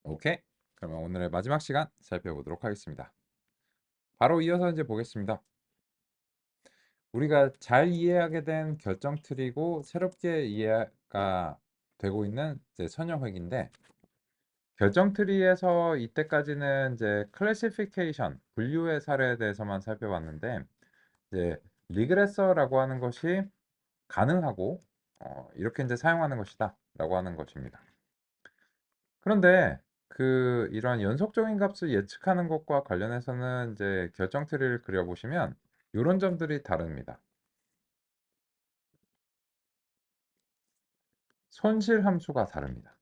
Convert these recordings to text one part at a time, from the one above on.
오케이. 그러면 오늘의 마지막 시간 살펴보도록 하겠습니다. 바로 이어서 이제 보겠습니다. 우리가 잘 이해하게 된 결정 트리고 새롭게 이해가 되고 있는 이제 선형획인데 결정 트리에서 이때까지는 이제 클래시피케이션, 분류의 사례에 대해서만 살펴봤는데 이제 리그레서라고 하는 것이 가능하고 이렇게 이제 사용하는 것이다라고 하는 것입니다. 그런데 이런 연속적인 값을 예측하는 것과 관련해서는 이제 결정 트리를 그려보시면 이런 점들이 다릅니다. 손실 함수가 다릅니다.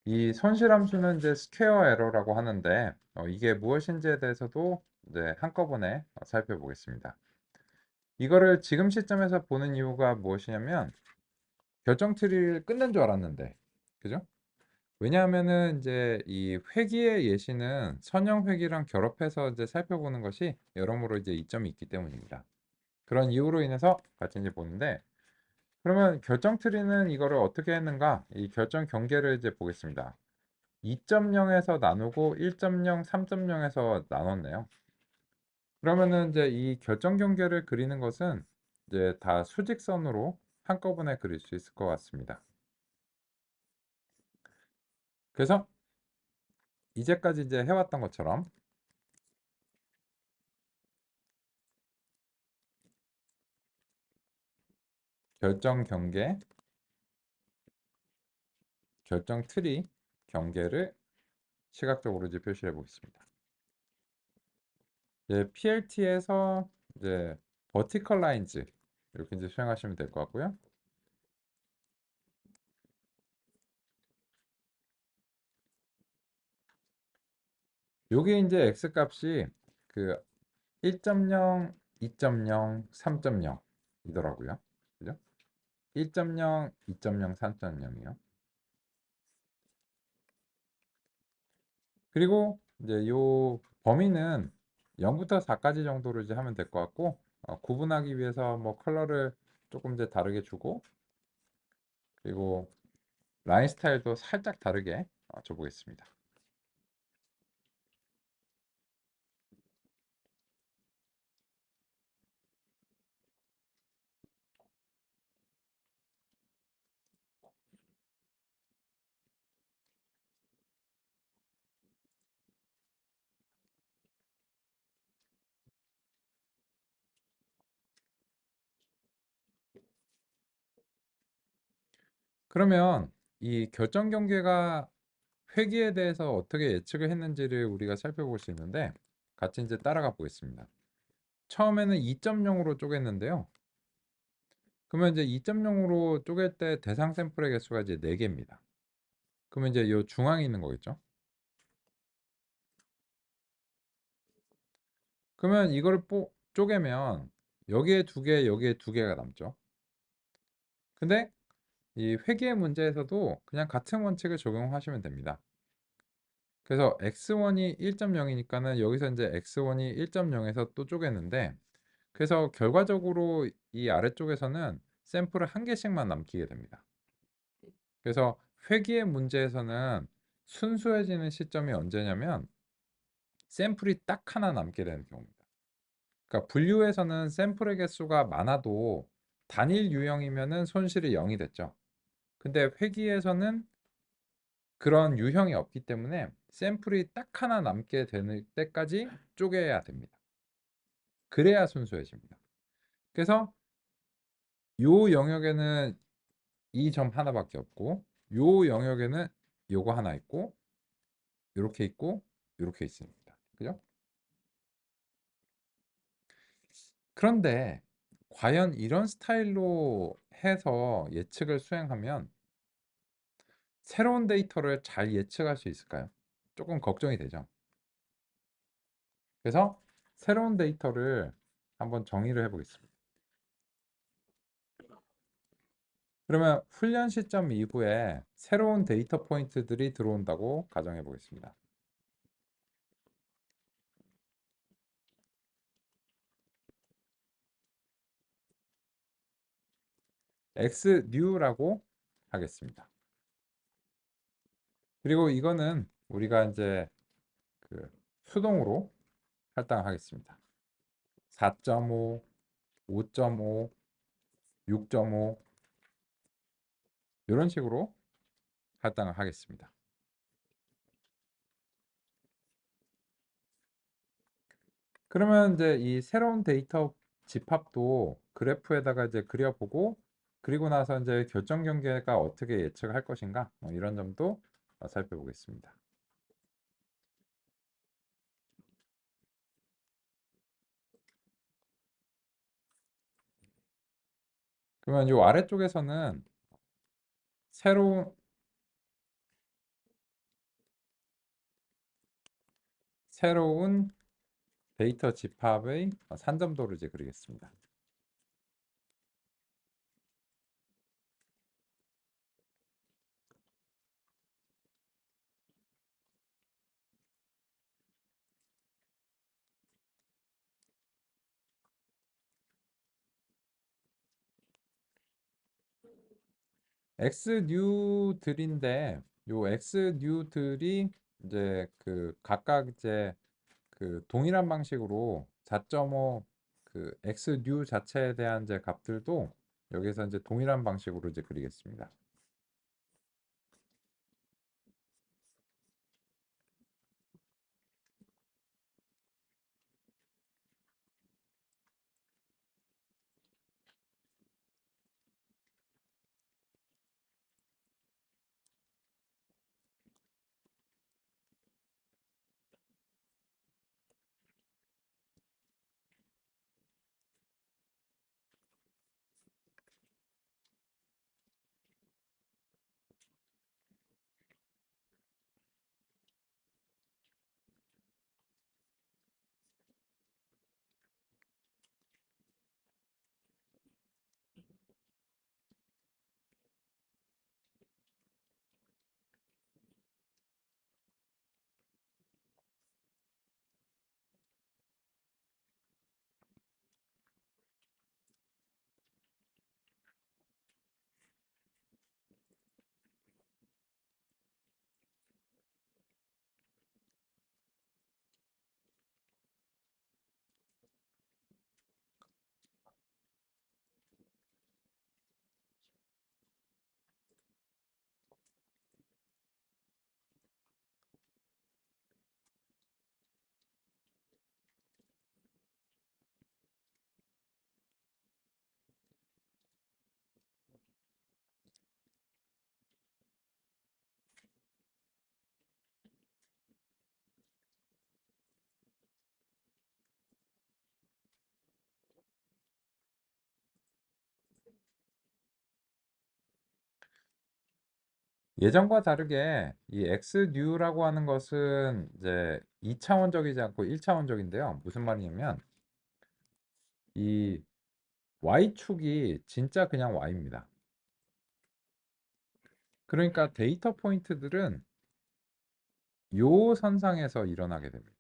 이 손실 함수는 이제 스퀘어 에러라고 하는데 이게 무엇인지에 대해서도 이제 한꺼번에 살펴보겠습니다. 이거를 지금 시점에서 보는 이유가 무엇이냐면 결정 트리를 끝낸 줄 알았는데, 그죠? 왜냐하면은 이제 이 회귀의 예시는 선형 회귀랑 결합해서 이제 살펴보는 것이 여러모로 이제 이점이 있기 때문입니다. 그런 이유로 인해서 같이 이제 보는데 그러면 결정 트리는 이거를 어떻게 했는가? 이 결정 경계를 이제 보겠습니다. 2.0에서 나누고 1.0, 3.0에서 나눴네요. 그러면은 이제 이 결정 경계를 그리는 것은 이제 다 수직선으로 한꺼번에 그릴 수 있을 것 같습니다. 그래서 이제까지 이제 해왔던 것처럼 결정 경계, 결정 트리 경계를 시각적으로 이제 표시해 보겠습니다. 이제 PLT에서 이제 vertical lines 이렇게 이제 수행하시면 될 것 같고요. 요게 이제 x 값이 그 1.0, 2.0, 3.0 이더라고요. 그죠? 1.0, 2.0, 3.0이요. 그리고 이제 요 범위는 0부터 4까지 정도로 이제 하면 될 것 같고 구분하기 위해서 뭐 컬러를 조금 이제 다르게 주고 그리고 라인 스타일도 살짝 다르게 줘보겠습니다. 그러면 이 결정 경계가 회귀에 대해서 어떻게 예측을 했는지를 우리가 살펴볼 수 있는데 같이 이제 따라가 보겠습니다. 처음에는 2.0으로 쪼갰는데요. 그러면 이제 2.0으로 쪼갤 때 대상 샘플의 개수가 이제 4개입니다. 그러면 이제 요 중앙에 있는 거겠죠? 그러면 이거를 쪼개면 여기에 2개, 여기에 2개가 남죠. 근데 이 회귀의 문제에서도 그냥 같은 원칙을 적용하시면 됩니다. 그래서 x1이 1.0이니까는 여기서 이제 x1이 1.0에서 또 쪼갰는데 그래서 결과적으로 이 아래쪽에서는 샘플을 한 개씩만 남기게 됩니다. 그래서 회귀의 문제에서는 순수해지는 시점이 언제냐면 샘플이 딱 하나 남게 되는 경우입니다. 그러니까 분류에서는 샘플의 개수가 많아도 단일 유형이면은 손실이 0이 됐죠. 근데 회귀에서는 그런 유형이 없기 때문에 샘플이 딱 하나 남게 되는 때까지 쪼개야 됩니다. 그래야 순수해집니다. 그래서 요 영역에는 이 점 하나밖에 없고 요 영역에는 요거 하나 있고 요렇게 있고 요렇게 있습니다. 그죠? 그런데 과연 이런 스타일로 해서 예측을 수행하면 새로운 데이터를 잘 예측할 수 있을까요? 조금 걱정이 되죠. 그래서 새로운 데이터를 한번 정의를 해보겠습니다. 그러면 훈련 시점 이후에 새로운 데이터 포인트들이 들어온다고 가정해 보겠습니다. x new라고 하겠습니다. 그리고 이거는 우리가 이제 그 수동으로 할당하겠습니다. 4.5, 5.5, 6.5 이런 식으로 할당을 하겠습니다. 그러면 이제 이 새로운 데이터 집합도 그래프에다가 이제 그려보고 그리고 나서 이제 결정 경계가 어떻게 예측할 것인가 이런 점도 살펴보겠습니다. 그러면 이 아래쪽에서는 새로운 데이터 집합의 산점도를 이제 그리겠습니다. X뉴들인데 요 X뉴들이 이제 그 각각 이제 그 동일한 방식으로 4.5 그 X뉴 자체에 대한 이제 값들도 여기서 이제 동일한 방식으로 이제 그리겠습니다. 예전과 다르게 이 X뉴라고 하는 것은 이제 2차원적이지 않고 1차원적인데요. 무슨 말이냐면 이 Y축이 진짜 그냥 Y입니다. 그러니까 데이터 포인트들은 요 선상에서 일어나게 됩니다.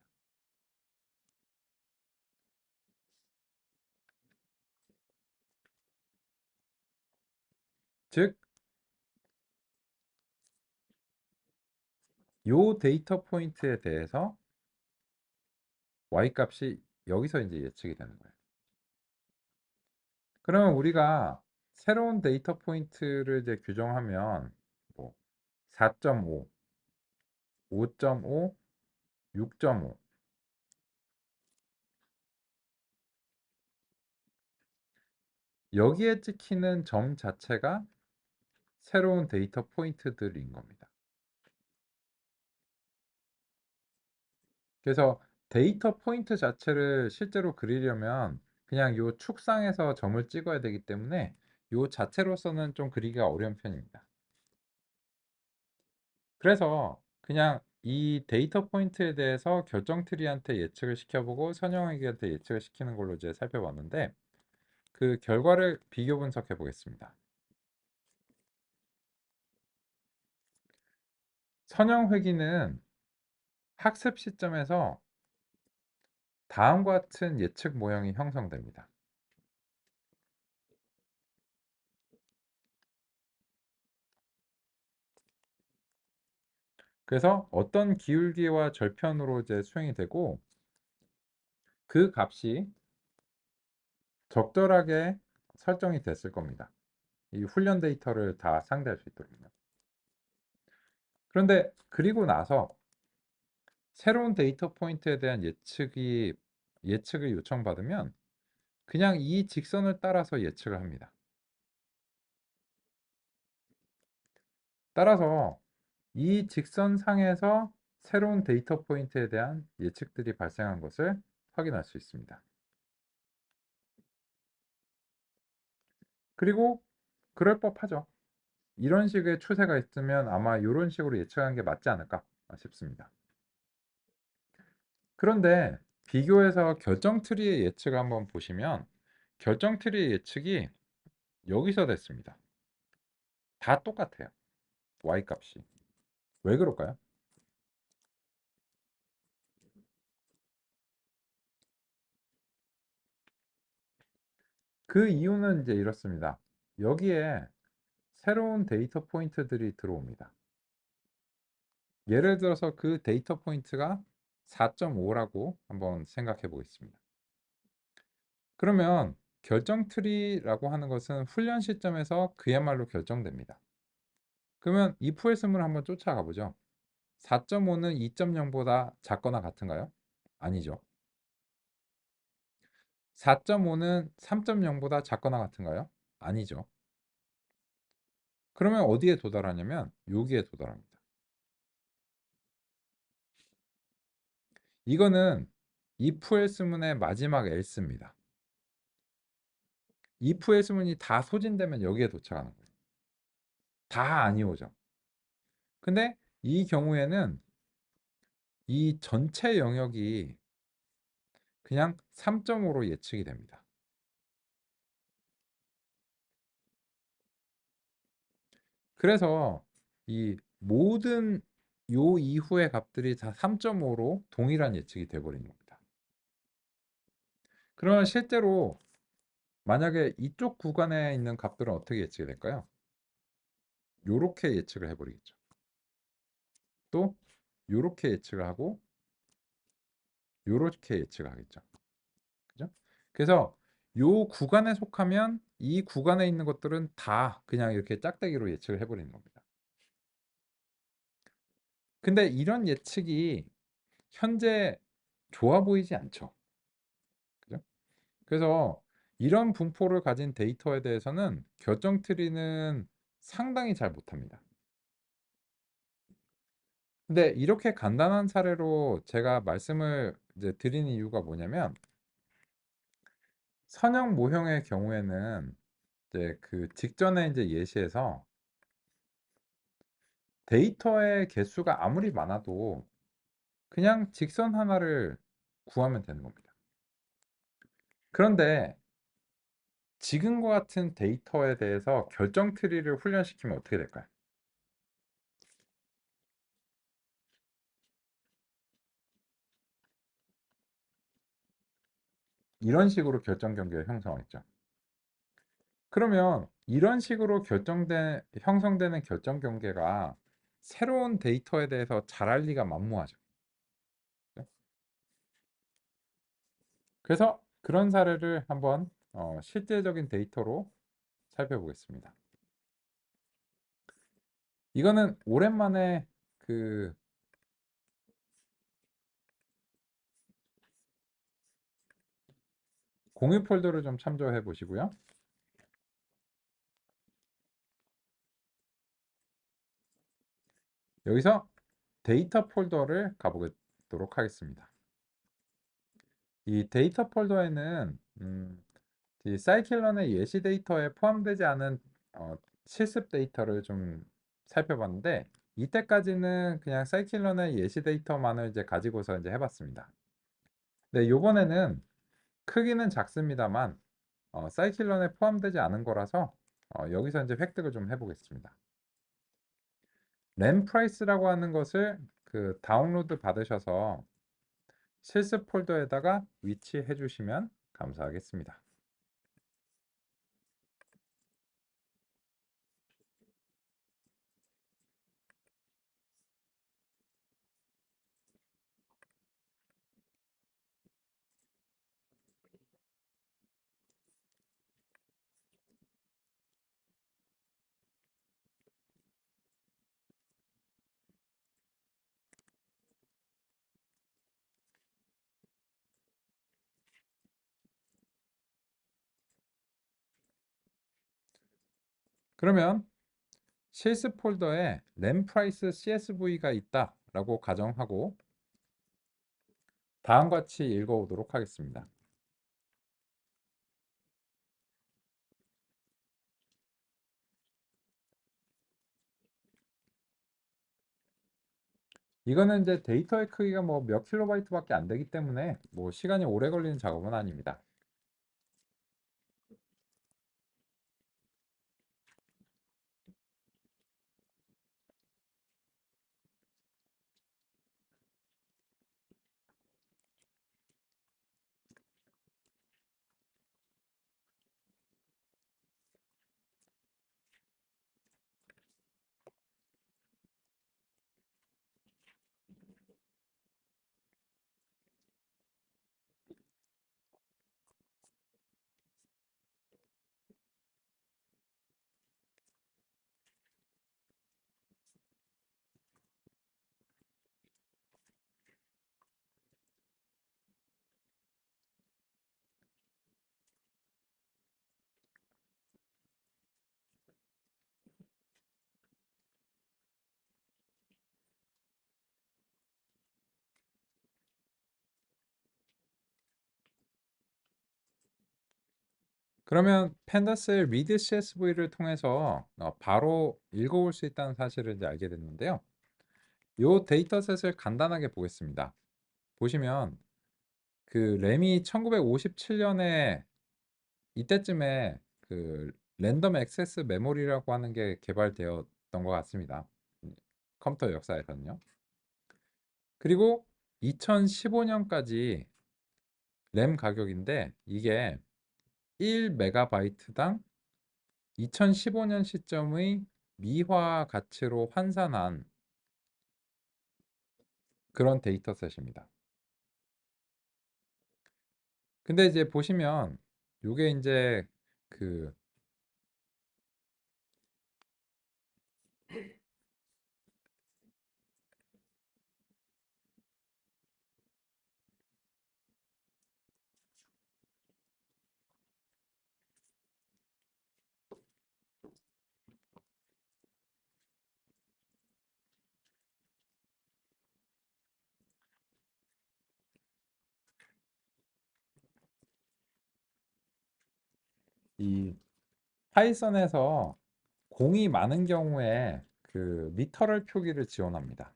즉, 요 데이터 포인트에 대해서 Y 값이 여기서 이제 예측이 되는 거예요. 그러면 우리가 새로운 데이터 포인트를 이제 규정하면 뭐 4.5, 5.5, 6.5 여기에 찍히는 점 자체가 새로운 데이터 포인트들인 겁니다. 그래서 데이터 포인트 자체를 실제로 그리려면 그냥 요 축상에서 점을 찍어야 되기 때문에 요 자체로서는 좀 그리기가 어려운 편입니다. 그래서 그냥 이 데이터 포인트에 대해서 결정 트리한테 예측을 시켜보고 선형외계한테 예측을 시키는 걸로 이제 살펴봤는데 그 결과를 비교 분석해 보겠습니다. 선형회귀는 학습 시점에서 다음과 같은 예측 모형이 형성됩니다. 그래서 어떤 기울기와 절편으로 이제 수행이 되고 그 값이 적절하게 설정이 됐을 겁니다. 이 훈련 데이터를 다 상대할 수 있도록요. 그런데 그리고 나서 새로운 데이터 포인트에 대한 예측을 요청받으면 그냥 이 직선을 따라서 예측을 합니다. 따라서 이 직선상에서 새로운 데이터 포인트에 대한 예측들이 발생한 것을 확인할 수 있습니다. 그리고 그럴 법하죠. 이런 식의 추세가 있으면 아마 이런 식으로 예측하는 게 맞지 않을까 싶습니다. 그런데 비교해서 결정 트리의 예측을 한번 보시면 결정 트리의 예측이 여기서 됐습니다. 다 똑같아요. y 값이. 왜 그럴까요? 그 이유는 이제 이렇습니다. 여기에 새로운 데이터 포인트들이 들어옵니다. 예를 들어서 그 데이터 포인트가 4.5라고 한번 생각해 보겠습니다. 그러면 결정 트리라고 하는 것은 훈련 시점에서 그야말로 결정됩니다. 그러면 if else 을 한번 쫓아가 보죠. 4.5는 2.0보다 작거나 같은가요? 아니죠. 4.5는 3.0보다 작거나 같은가요? 아니죠. 그러면 어디에 도달하냐면 여기에 도달합니다. 이거는 if else문의 마지막 else입니다. if else문이 다 소진되면 여기에 도착하는 거예요. 다 아니오죠. 근데 이 경우에는 이 전체 영역이 그냥 3.5로 예측이 됩니다. 그래서 이 모든 요 이후의 값들이 다 3.5로 동일한 예측이 돼버린 겁니다. 그러면 실제로 만약에 이쪽 구간에 있는 값들은 어떻게 예측이 될까요? 요렇게 예측을 해버리겠죠. 또 요렇게 예측을 하고 요렇게 예측을 하겠죠. 그죠? 그래서 요 구간에 속하면 이 구간에 있는 것들은 다 그냥 이렇게 짝대기로 예측을 해버리는 겁니다. 근데 이런 예측이 현재 좋아 보이지 않죠. 그죠? 그래서 이런 분포를 가진 데이터에 대해서는 결정 트리는 상당히 잘 못합니다. 근데 이렇게 간단한 사례로 제가 말씀을 이제 드리는 이유가 뭐냐면 선형 모형의 경우에는 이제 그 직전에 이제 예시에서 데이터의 개수가 아무리 많아도 그냥 직선 하나를 구하면 되는 겁니다. 그런데 지금과 같은 데이터에 대해서 결정 트리를 훈련시키면 어떻게 될까요? 이런 식으로 결정 경계를 형성했죠. 그러면 이런 식으로 형성되는 결정 경계가 새로운 데이터에 대해서 잘할 리가 만무하죠. 그래서 그런 사례를 한번 실제적인 데이터로 살펴보겠습니다. 이거는 오랜만에 그 공유 폴더를 좀 참조해 보시고요. 여기서 데이터 폴더를 가보도록 하겠습니다. 이 데이터 폴더에는 이 사이클런의 예시 데이터에 포함되지 않은 실습 데이터를 좀 살펴봤는데 이때까지는 그냥 사이클런의 예시 데이터만을 이제 가지고서 이제 해봤습니다. 네, 요번에는 크기는 작습니다만 사이클런에 포함되지 않은 거라서 여기서 이제 획득을 좀 해보겠습니다. 램 프라이스라고 하는 것을 그 다운로드 받으셔서 실습 폴더에다가 위치해 주시면 감사하겠습니다. 그러면 실습 폴더에 램 프라이스 CSV가 있다라고 가정하고 다음과 같이 읽어오도록 하겠습니다. 이거는 이제 데이터의 크기가 뭐 몇 킬로바이트밖에 안 되기 때문에 뭐 시간이 오래 걸리는 작업은 아닙니다. 그러면 펜더스의 read CSV를 통해서 바로 읽어올 수 있다는 사실을 이제 알게 됐는데요. 이 데이터셋을 간단하게 보겠습니다. 보시면 그 램이 1957년에 이때쯤에 그 랜덤 액세스 메모리라고 하는 게 개발되었던 것 같습니다. 컴퓨터 역사에서는요. 그리고 2015년까지 램 가격인데 이게 1메가바이트당 2015년 시점의 미화 가치로 환산한 그런 데이터셋입니다. 근데 이제 보시면 요게 이제 그 이 파이썬에서 공이 많은 경우에 그 리터럴 표기를 지원합니다.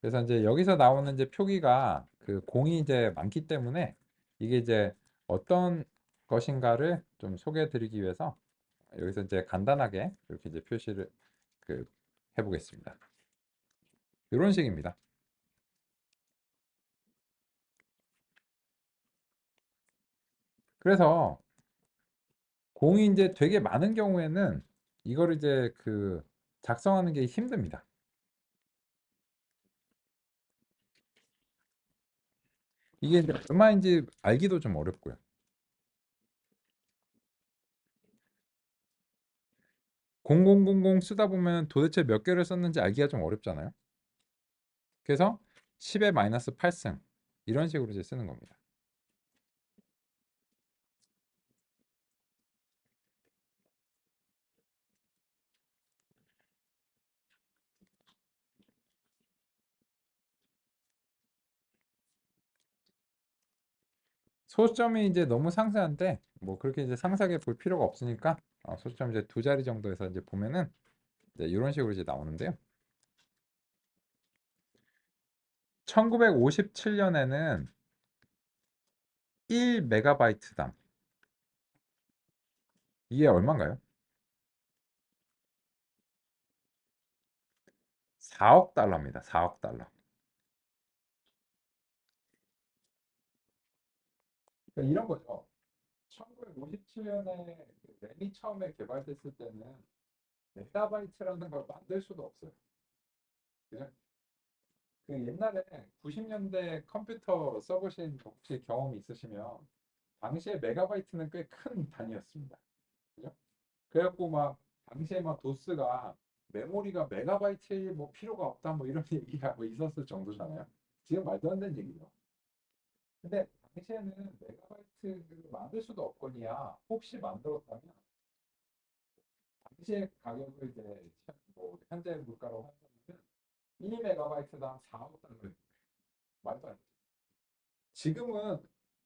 그래서 이제 여기서 나오는 이제 표기가 그 공이 이제 많기 때문에 이게 이제 어떤 것인가를 좀 소개해 드리기 위해서 여기서 이제 간단하게 이렇게 이제 표시를 그 해보겠습니다. 이런 식입니다. 그래서 공이 이제 되게 많은 경우에는 이걸 이제 그 작성하는 게 힘듭니다. 이게 이제 얼마인지 알기도 좀 어렵고요. 0000 쓰다 보면 도대체 몇 개를 썼는지 알기가 좀 어렵잖아요. 그래서 10의 마이너스 8승 이런 식으로 이제 쓰는 겁니다. 소수점이 이제 너무 상세한데 뭐 그렇게 이제 상세하게 볼 필요가 없으니까 소수점 이제 두 자리 정도에서 이제 보면은 이제 이런 식으로 이제 나오는데요. 1957년에는 1메가바이트당 이게 얼마인가요? 4억 달러입니다. 4억 달러. 그러니까 이런 거죠. 1957년에 램이 처음에 개발됐을 때는 메가바이트라는 걸 만들 수도 없어요. 그죠? 그 옛날에 90년대 컴퓨터 써보신 혹시 경험이 있으시면 당시에 메가바이트는 꽤 큰 단위였습니다. 그죠? 그래갖고 막 당시에 막 도스가 메모리가 메가바이트 뭐 필요가 없다 뭐 이런 얘기가 뭐 있었을 정도잖아요. 지금 말도 안 되는 얘기죠. 근데 당시에는 메가바이트를 만들 수도 없거니와 혹시 만들었다면 당시에 가격을 이제 뭐 현재 물가로 환산하면 1메가바이트당 4억 달러. 말도 안 돼. 지금은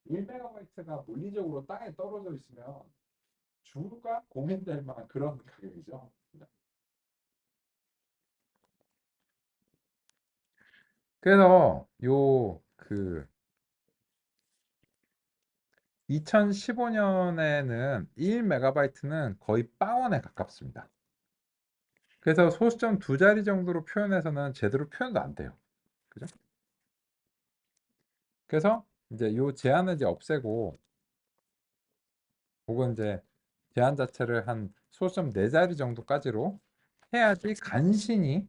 1메가바이트가 물리적으로 땅에 떨어져 있으면 주가 고민될 만한 그런 가격이죠. 그래서 요 그 2015년에는 1메가바이트는 거의 빵원에 가깝습니다. 그래서 소수점 두 자리 정도로 표현해서는 제대로 표현도 안 돼요. 그죠? 그래서 이제 요 제한을 이제 없애고 혹은 이제 제한 자체를 한 소수점 네 자리 정도까지로 해야지 간신히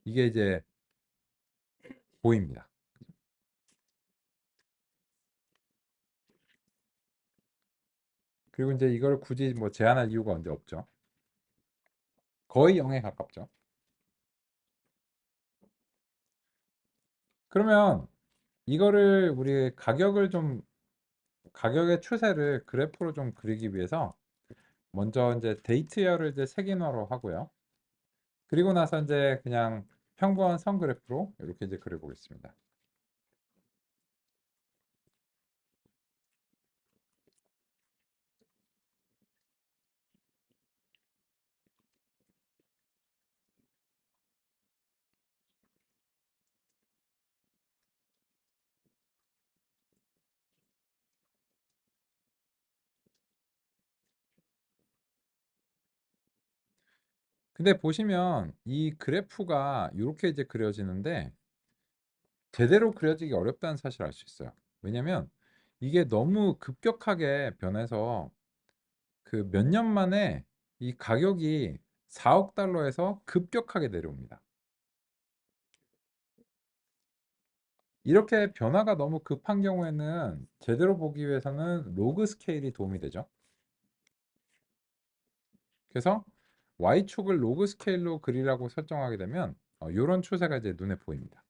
이게 이제 보입니다. 그리고 이제 이걸 굳이 뭐 제한할 이유가 언제 없죠. 거의 0에 가깝죠. 그러면 이거를 우리 가격의 추세를 그래프로 좀 그리기 위해서 먼저 이제 데이트열을 이제 색인화로 하고요. 그리고 나서 이제 그냥 평범한 선 그래프로 이렇게 이제 그려보겠습니다. 근데 보시면 이 그래프가 이렇게 이제 그려지는데 제대로 그려지기 어렵다는 사실을 알 수 있어요. 왜냐면 이게 너무 급격하게 변해서 그 몇 년 만에 이 가격이 4억 달러에서 급격하게 내려옵니다. 이렇게 변화가 너무 급한 경우에는 제대로 보기 위해서는 로그 스케일이 도움이 되죠. 그래서 Y축을 로그 스케일로 그리라고 설정하게 되면 이런 추세가 이제 눈에 보입니다.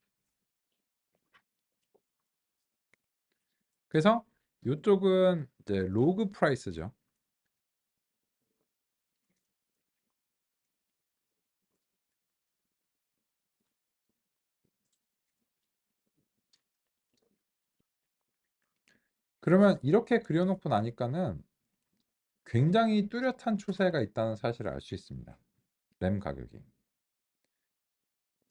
그래서 이쪽은 이제 로그 프라이스죠. 그러면 이렇게 그려놓고 나니까는 굉장히 뚜렷한 추세가 있다는 사실을 알 수 있습니다. 램 가격이.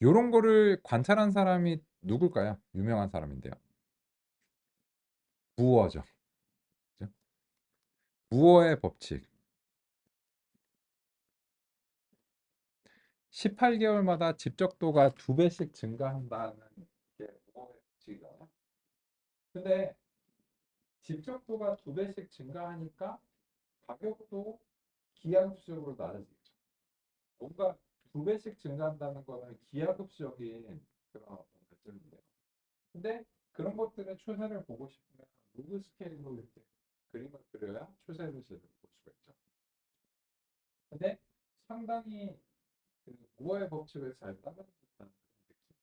이런 거를 관찰한 사람이 누굴까요? 유명한 사람인데요. 무어죠. 그죠? 무어의 법칙. 18개월마다 집적도가 2배씩 증가한다는 게 무어의 법칙이잖아요. 근데 집적도가 2배씩 증가하니까 가격도 기하급수적으로 낮아지겠죠. 뭔가 2배씩 증가한다는 거는 기하급수적인 그런 어떤 발전인데요. 근데 그런 것들의 추세를 보고 싶으면 로그 스케일로 이렇게 그림을 그려야 추세를 제대로 볼 수가 있죠. 근데 상당히 그 무어의 법칙을 잘 따르는 듯한 그런 느낌.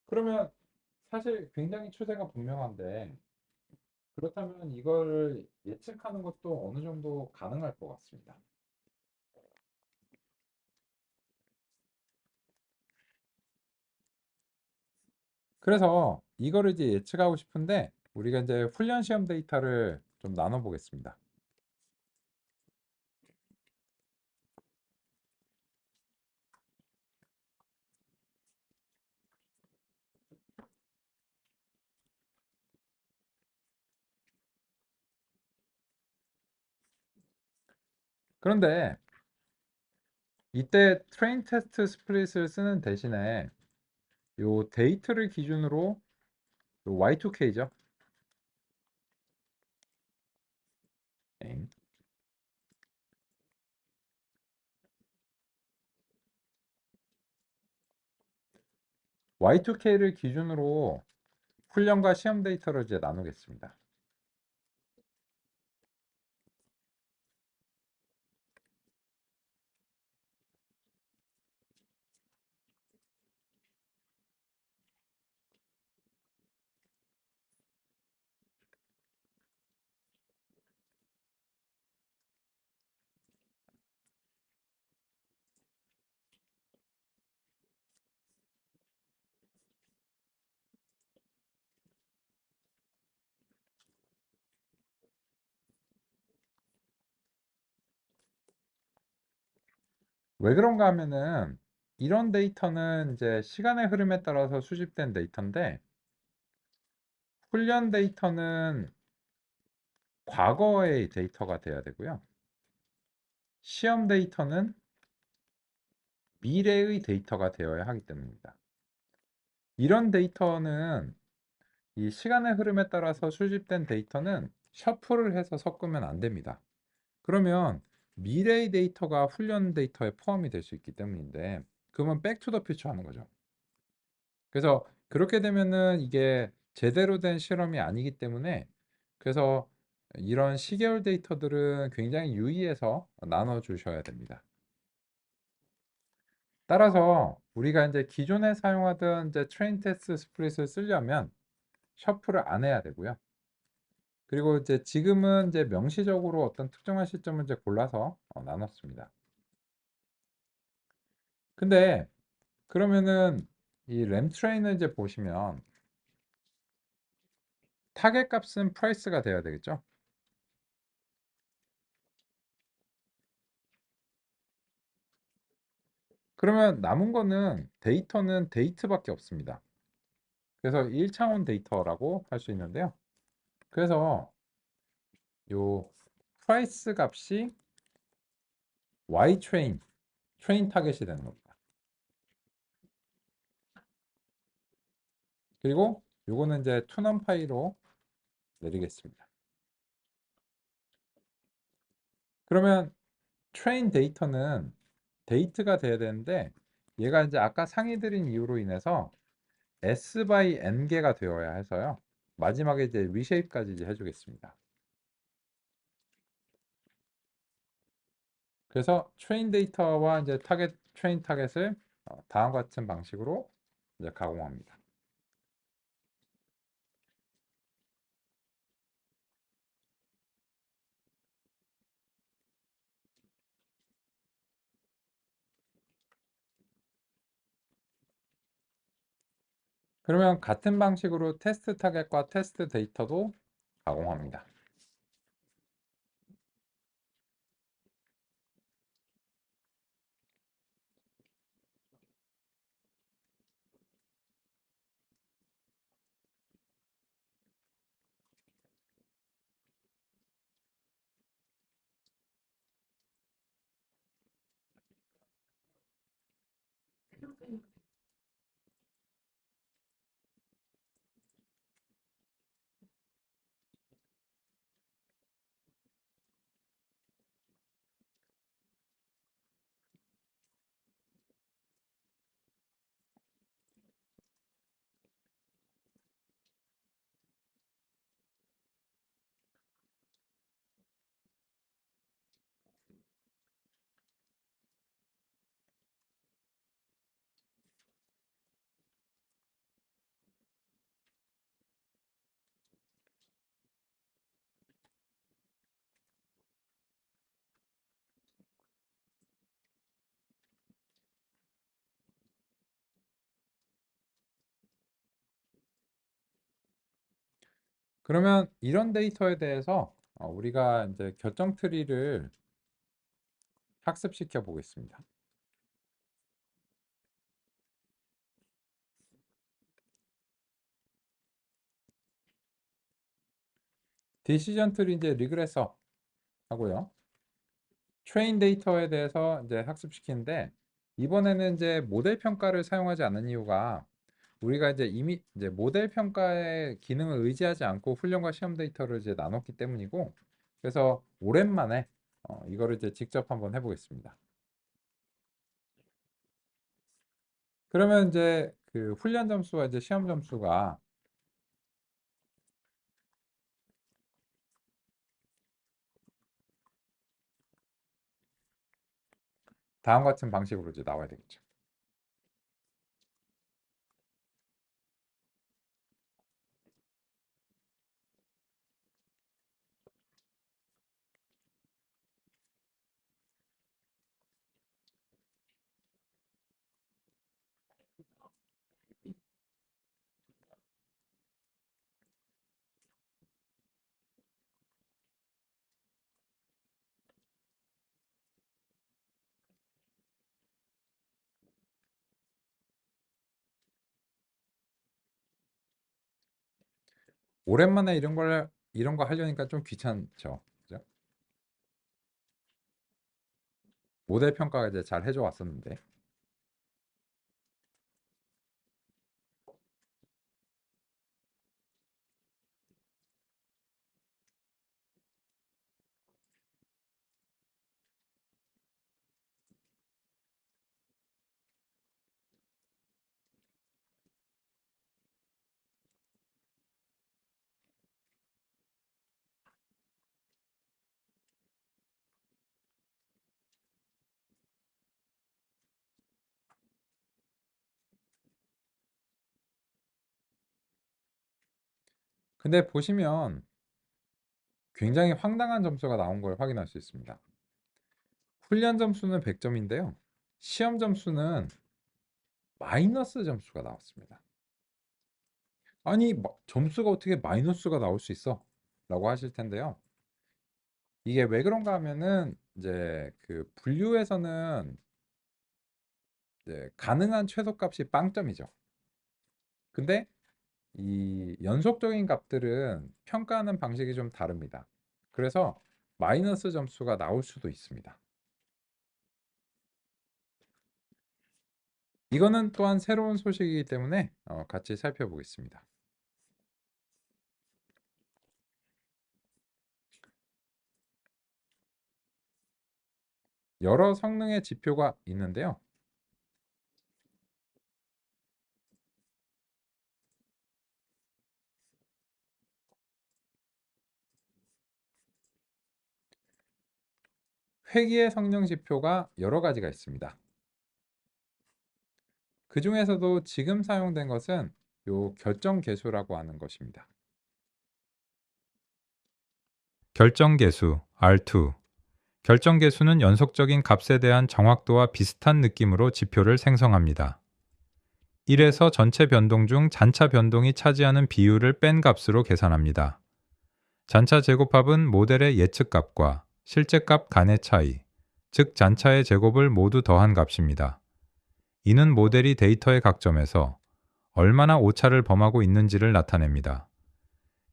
그러면 사실 굉장히 추세가 분명한데 그렇다면 이걸 예측하는 것도 어느 정도 가능할 것 같습니다. 그래서 이거를 이제 예측하고 싶은데 우리가 이제 훈련 시험 데이터를 좀 나눠 보겠습니다. 그런데 이때 트레인 테스트 스플릿을 쓰는 대신에 요 데이트를 기준으로 요 Y2K죠. Y2K를 기준으로 훈련과 시험 데이터를 이제 나누겠습니다. 왜 그런가 하면은 이런 데이터는 이제 시간의 흐름에 따라서 수집된 데이터인데 훈련 데이터는 과거의 데이터가 돼야 되고요. 시험 데이터는 미래의 데이터가 되어야 하기 때문입니다. 이런 데이터는 이 시간의 흐름에 따라서 수집된 데이터는 셔플을 해서 섞으면 안 됩니다. 그러면 미래의 데이터가 훈련 데이터에 포함이 될 수 있기 때문인데 그러면 백투더 퓨처 하는 거죠. 그래서 그렇게 되면은 이게 제대로 된 실험이 아니기 때문에 그래서 이런 시계열 데이터들은 굉장히 유의해서 나눠 주셔야 됩니다. 따라서 우리가 이제 기존에 사용하던 이제 트레인 테스트 스플릿을 쓰려면 셔플을 안 해야 되고요. 그리고 이제 지금은 이제 명시적으로 어떤 특정한 시점을 이제 골라서 나눴습니다. 근데 그러면은 이 램 트레인을 이제 보시면 타겟 값은 프라이스가 돼야 되겠죠? 그러면 남은 거는 데이터는 데이트밖에 없습니다. 그래서 1차원 데이터라고 할 수 있는데요. 그래서 요 프라이스 값이 Y 트레인 타겟이 되는 겁니다. 그리고 요거는 이제 투넘파이로 내리겠습니다. 그러면 트레인 데이터는 데이트가 돼야 되는데 얘가 이제 아까 상위 드린 이유로 인해서 S by N개가 되어야 해서요. 마지막에 이제 리쉐입까지 이제 해주겠습니다. 그래서 트레인 데이터와 이제 트레인 타겟을 다음과 같은 방식으로 이제 가공합니다. 그러면 같은 방식으로 테스트 타겟과 테스트 데이터도 가공합니다. 그러면 이런 데이터에 대해서 우리가 이제 결정 트리를 학습시켜 보겠습니다. 디시전 트리 이제 리그레서 하고요. 트레인 데이터에 대해서 이제 학습시키는데 이번에는 이제 모델 평가를 사용하지 않은 이유가 우리가 이제 이미 이제 모델 평가의 기능을 의지하지 않고 훈련과 시험 데이터를 이제 나눴기 때문이고 그래서 오랜만에 이거를 이제 직접 한번 해보겠습니다. 그러면 이제 그 훈련 점수와 이제 시험 점수가 다음과 같은 방식으로 이제 나와야 되겠죠. 오랜만에 이런 거 하려니까 좀 귀찮죠. 그죠? 모델 평가 이제 잘 해줘 왔었는데. 근데 보시면 굉장히 황당한 점수가 나온 걸 확인할 수 있습니다. 훈련 점수는 100점인데요. 시험 점수는 마이너스 점수가 나왔습니다. 아니, 점수가 어떻게 마이너스가 나올 수 있어? 라고 하실 텐데요. 이게 왜 그런가 하면은 이제 그 분류에서는 이제 가능한 최소값이 빵점이죠. 근데 이 연속적인 값들은 평가하는 방식이 좀 다릅니다. 그래서 마이너스 점수가 나올 수도 있습니다. 이거는 또한 새로운 소식이기 때문에 같이 살펴보겠습니다. 여러 성능의 지표가 있는데요. 회기의 성능 지표가 여러 가지가 있습니다. 그 중에서도 지금 사용된 것은 요 결정계수라고 하는 것입니다. 결정계수 R2. 결정계수는 연속적인 값에 대한 정확도와 비슷한 느낌으로 지표를 생성합니다. 1에서 전체 변동 중 잔차 변동이 차지하는 비율을 뺀 값으로 계산합니다. 잔차 제곱합은 모델의 예측값과 실제값 간의 차이, 즉 잔차의 제곱을 모두 더한 값입니다. 이는 모델이 데이터의 각 점에서 얼마나 오차를 범하고 있는지를 나타냅니다.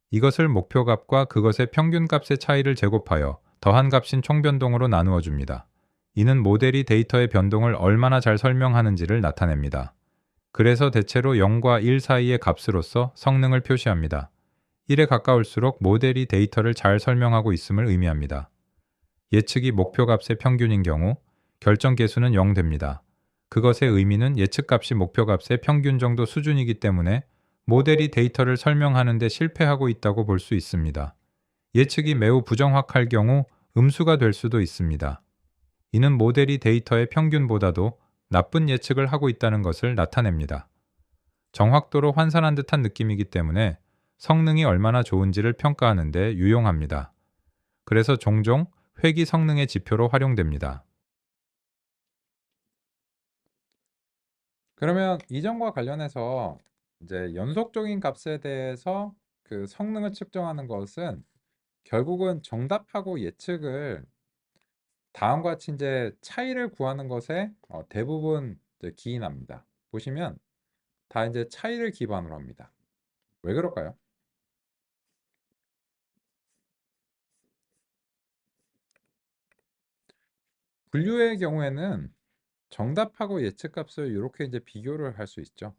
이것을 목표값과 그것의 평균값의 차이를 제곱하여 더한 값인 총변동으로 나누어 줍니다. 이는 모델이 데이터의 변동을 얼마나 잘 설명하는지를 나타냅니다. 그래서 대체로 0과 1 사이의 값으로서 성능을 표시합니다. 1에 가까울수록 모델이 데이터를 잘 설명하고 있음을 의미합니다. 예측이 목표값의 평균인 경우 결정계수는 0 됩니다. 그것의 의미는 예측값이 목표값의 평균 정도 수준이기 때문에 모델이 데이터를 설명하는 데 실패하고 있다고 볼 수 있습니다. 예측이 매우 부정확할 경우 음수가 될 수도 있습니다. 이는 모델이 데이터의 평균보다도 나쁜 예측을 하고 있다는 것을 나타냅니다. 정확도로 환산한 듯한 느낌이기 때문에 성능이 얼마나 좋은지를 평가하는 데 유용합니다. 그래서 종종 회기 성능의 지표로 활용됩니다. 그러면 이전과 관련해서 이제 연속적인 값에 대해서 그 성능을 측정하는 것은 결국은 정답하고 예측을 다음과 같이 이제 차이를 구하는 것에 대부분 이제 기인합니다. 보시면 다 이제 차이를 기반으로 합니다. 왜 그럴까요? 분류의 경우에는 정답하고 예측값을 이렇게 이제 비교를 할 수 있죠.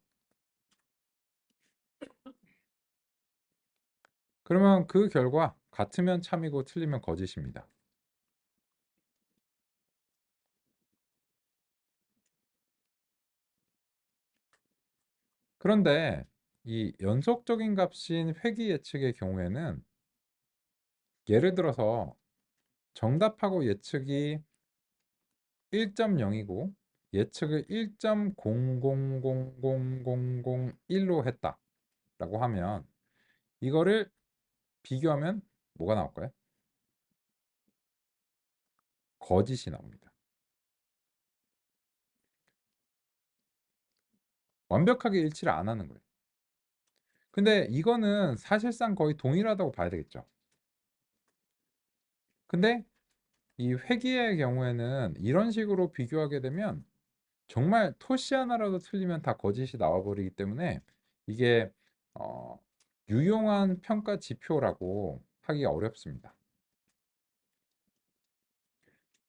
그러면 그 결과 같으면 참이고 틀리면 거짓입니다. 그런데 이 연속적인 값인 회귀 예측의 경우에는 예를 들어서 정답하고 예측이 1.0이고 예측을 1.000001로 했다라고 하면 이거를 비교하면 뭐가 나올까요? 거짓이 나옵니다. 완벽하게 일치를 안 하는 거예요. 근데 이거는 사실상 거의 동일하다고 봐야 되겠죠. 근데 이 회귀의 경우에는 이런 식으로 비교하게 되면 정말 토시 하나라도 틀리면 다 거짓이 나와 버리기 때문에 이게 어 유용한 평가 지표라고 하기 어렵습니다.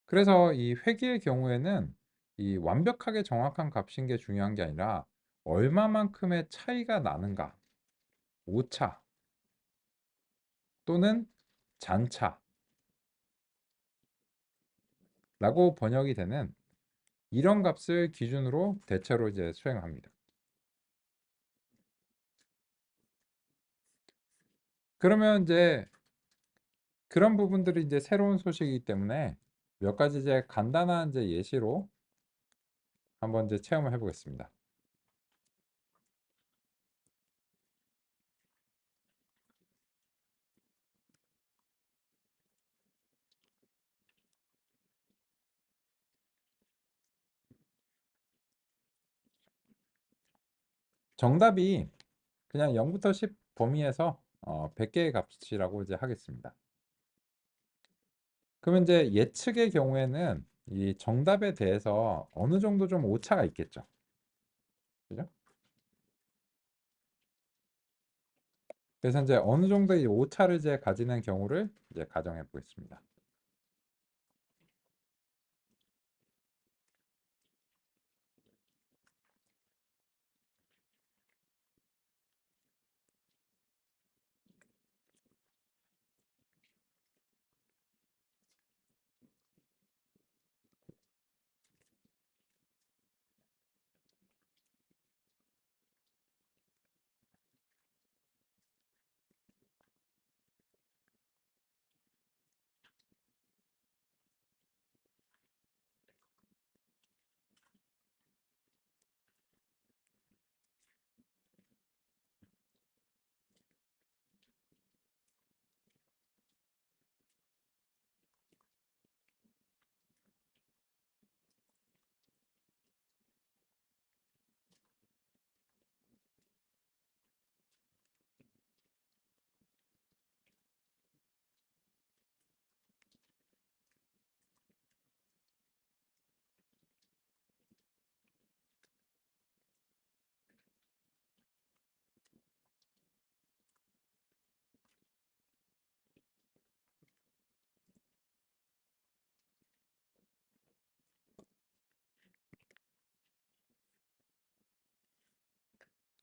그래서 이 회계의 경우에는 이 완벽하게 정확한 값인 게 중요한 게 아니라 얼마만큼의 차이가 나는가, 오차 또는 잔차라고 번역이 되는 이런 값을 기준으로 대체로 이제 수행합니다. 그러면 이제 그런 부분들이 이제 새로운 소식이기 때문에 몇 가지 이제 간단한 이제 예시로 한번 이제 체험을 해보겠습니다. 정답이 그냥 0부터 10 범위에서 100개의 값이라고 이제 하겠습니다. 그러면 이제 예측의 경우에는 이 정답에 대해서 어느 정도 좀 오차가 있겠죠. 그죠? 그래서 이제 어느 정도의 오차를 이제 가지는 경우를 이제 가정해 보겠습니다.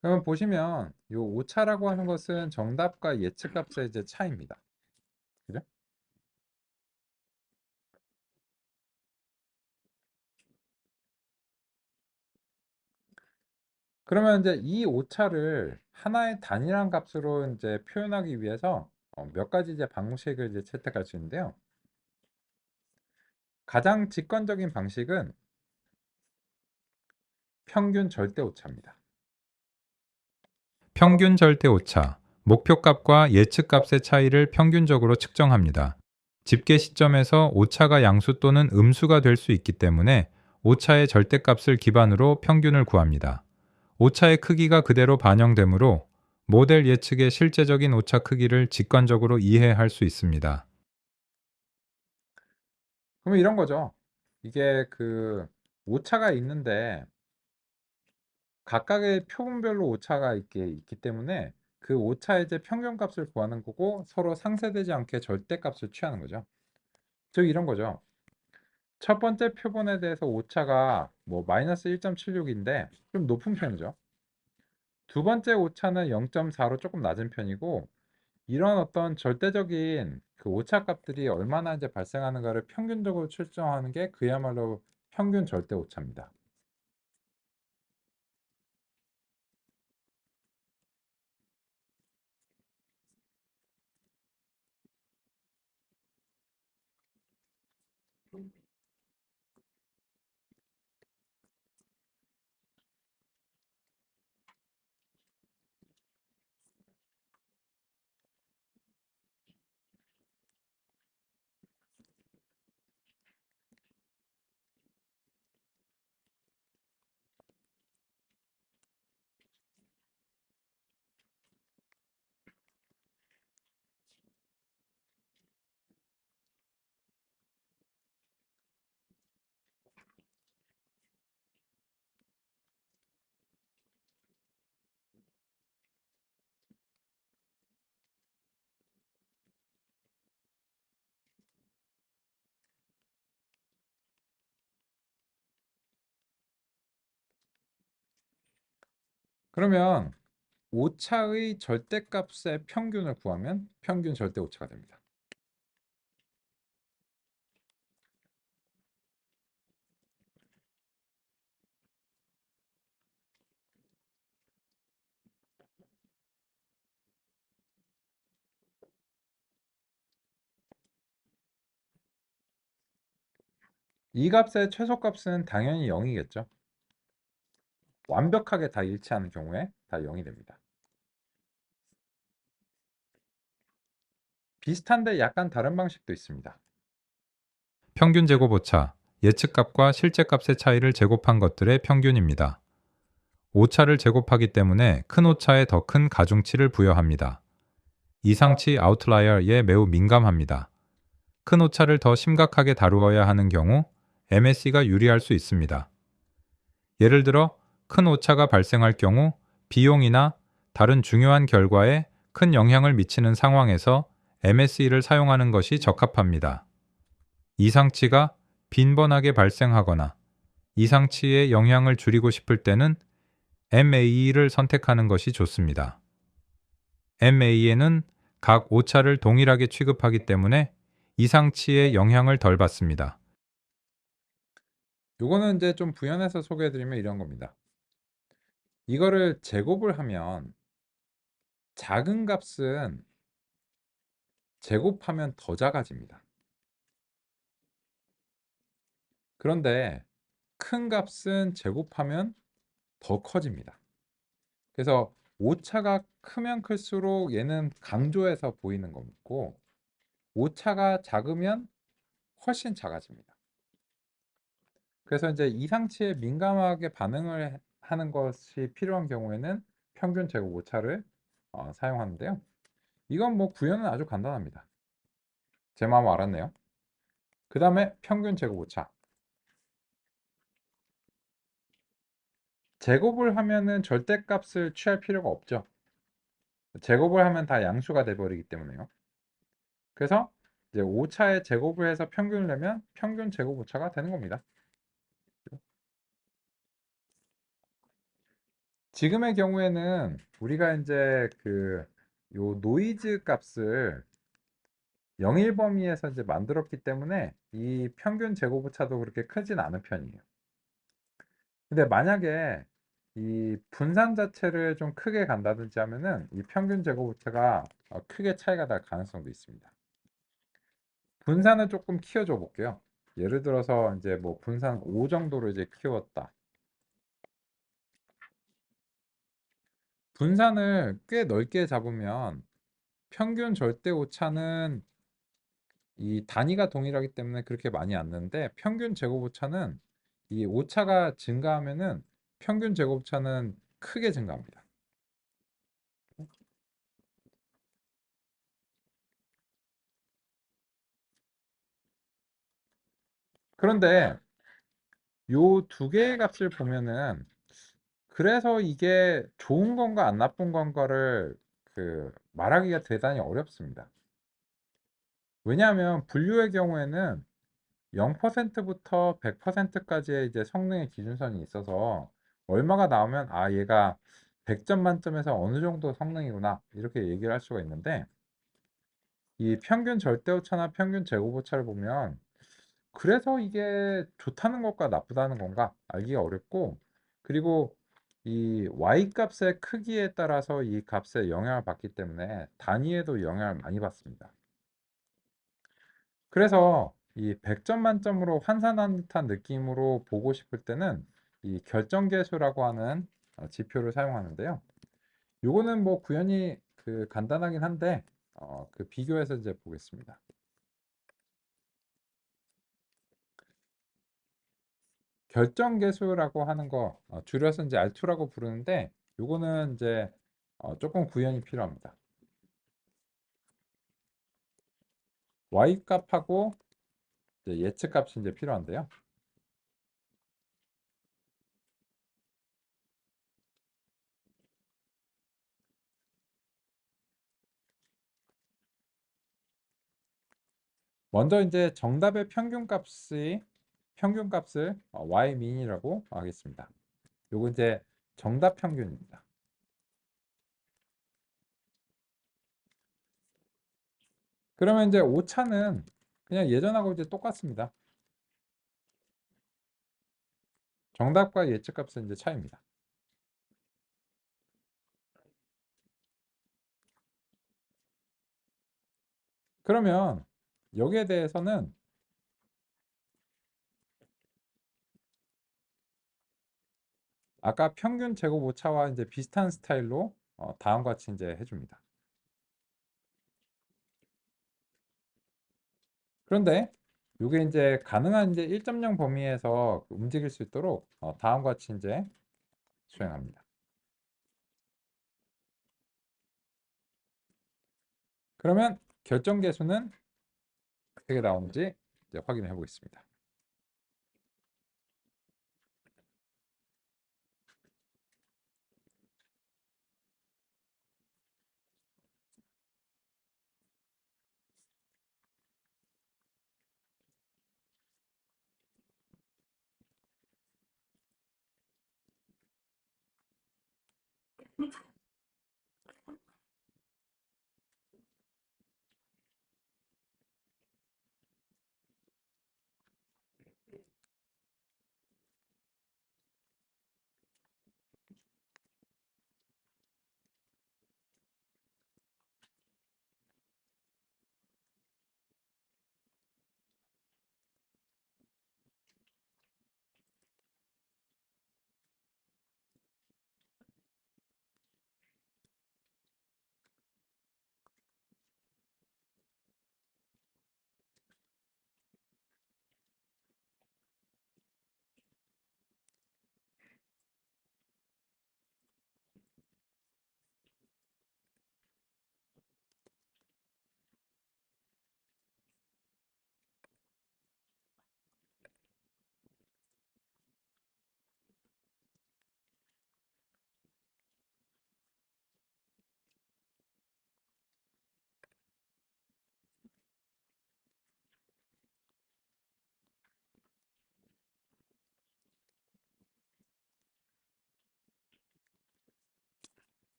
그러면 보시면 이 오차라고 하는 것은 정답과 예측값의 이제 차이입니다. 그죠? 그러면 이제 이 오차를 하나의 단일한 값으로 이제 표현하기 위해서 몇 가지 이제 방식을 이제 채택할 수 있는데요. 가장 직관적인 방식은 평균 절대 오차입니다. 평균 절대 오차, 목표값과 예측값의 차이를 평균적으로 측정합니다. 집계 시점에서 오차가 양수 또는 음수가 될 수 있기 때문에 오차의 절대값을 기반으로 평균을 구합니다. 오차의 크기가 그대로 반영되므로 모델 예측의 실제적인 오차 크기를 직관적으로 이해할 수 있습니다. 그러면 이런 거죠. 이게 그 오차가 있는데 각각의 표본별로 오차가 있기 때문에 그 오차의 이제 평균값을 구하는 거고 서로 상쇄되지 않게 절대값을 취하는 거죠. 즉 이런 거죠. 첫 번째 표본에 대해서 오차가 뭐 마이너스 1.76인데 좀 높은 편이죠. 두 번째 오차는 0.4로 조금 낮은 편이고 이런 어떤 절대적인 그 오차 값들이 얼마나 이제 발생하는가를 평균적으로 측정하는 게 그야말로 평균 절대 오차입니다. 그러면 오차의 절대값의 평균을 구하면 평균 절대 오차가 됩니다. 이 값의 최소값은 당연히 0이겠죠. 완벽하게 다 일치하는 경우에 다 0이 됩니다. 비슷한데 약간 다른 방식도 있습니다. 평균 제곱 오차, 예측값과 실제값의 차이를 제곱한 것들의 평균입니다. 오차를 제곱하기 때문에 큰 오차에 더 큰 가중치를 부여합니다. 이상치 아웃라이어에 매우 민감합니다. 큰 오차를 더 심각하게 다루어야 하는 경우 MSE가 유리할 수 있습니다. 예를 들어 큰 오차가 발생할 경우 비용이나 다른 중요한 결과에 큰 영향을 미치는 상황에서 MSE를 사용하는 것이 적합합니다. 이상치가 빈번하게 발생하거나 이상치의 영향을 줄이고 싶을 때는 MAE를 선택하는 것이 좋습니다. MA에는 각 오차를 동일하게 취급하기 때문에 이상치의 영향을 덜 받습니다. 요거는 이제 좀 부연해서 소개해드리면 이런 겁니다. 이거를 제곱을 하면 작은 값은 제곱하면 더 작아집니다. 그런데 큰 값은 제곱하면 더 커집니다. 그래서 오차가 크면 클수록 얘는 강조해서 보이는 거고, 오차가 작으면 훨씬 작아집니다. 그래서 이제 이상치에 민감하게 반응을 하는 것이 필요한 경우에는 평균 제곱 오차를 사용하는데요. 이건 뭐 구현은 아주 간단합니다. 제 마음 알았네요. 그 다음에 평균 제곱 오차. 제곱을 하면은 절대값을 취할 필요가 없죠. 제곱을 하면 다 양수가 돼버리기 때문에요. 그래서 이제 오차의 제곱을 해서 평균을 내면 평균 제곱 오차가 되는 겁니다. 지금의 경우에는 우리가 이제 요 노이즈 값을 0일 범위에서 이제 만들었기 때문에 이 평균 제곱 오차도 그렇게 크진 않은 편이에요. 근데 만약에 이 분산 자체를 좀 크게 간다든지 하면은 이 평균 제곱 오차가 크게 차이가 날 가능성도 있습니다. 분산을 조금 키워줘 볼게요. 예를 들어서 이제 뭐 분산 5 정도로 이제 키웠다. 분산을 꽤 넓게 잡으면 평균 절대 오차는 이 단위가 동일하기 때문에 그렇게 많이 안 나는데 평균 제곱 오차는 이 오차가 증가하면은 평균 제곱 오차는 크게 증가합니다. 그런데 요 두 개의 값을 보면은 그래서 이게 좋은 건가 안 나쁜 건가를 말하기가 대단히 어렵습니다. 왜냐하면 분류의 경우에는 0%부터 100%까지의 이제 성능의 기준선이 있어서 얼마가 나오면 아 얘가 100점 만점에서 어느 정도 성능이구나 이렇게 얘기를 할 수가 있는데 이 평균 절대오차나 평균 제곱오차를 보면 그래서 이게 좋다는 것과 나쁘다는 건가 알기가 어렵고 그리고 이 y 값의 크기에 따라서 이 값에 영향을 받기 때문에 단위에도 영향을 많이 받습니다. 그래서 이 100점 만점으로 환산한 듯한 느낌으로 보고 싶을 때는 이 결정계수라고 하는 지표를 사용하는데요. 요거는 뭐 구현이 간단하긴 한데 비교해서 이제 보겠습니다. 결정계수라고 하는 거 줄여서 이제 R2라고 부르는데 요거는 이제 조금 구현이 필요합니다. Y 값하고 이제 예측 값이 이제 필요한데요. 먼저 이제 정답의 평균값을 y 민이라고 하겠습니다. 요거 이제 정답 평균입니다. 그러면 이제 오차는 그냥 예전하고 이제 똑같습니다. 정답과 예측값은 이제 차이입니다. 그러면 여기에 대해서는 아까 평균 제곱 오차와 이제 비슷한 스타일로 다음과 같이 이제 해줍니다. 그런데 이게 이제 가능한 이제 1.0 범위에서 움직일 수 있도록 다음과 같이 이제 수행합니다. 그러면 결정 계수는 어떻게 나오는지 이제 확인해 보겠습니다.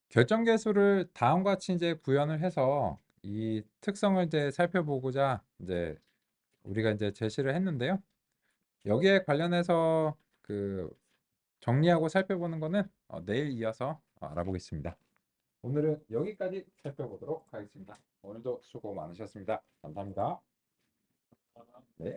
결정 계수를 다음과 같이 이제 구현을 해서 이 특성을 이제 살펴보고자 이제 우리가 이제 제시를 했는데요. 여기에 관련해서 그 정리하고 살펴보는 거는 내일 이어서 알아보겠습니다. 오늘은 여기까지 살펴보도록 하겠습니다. 오늘도 수고 많으셨습니다. 감사합니다. 네.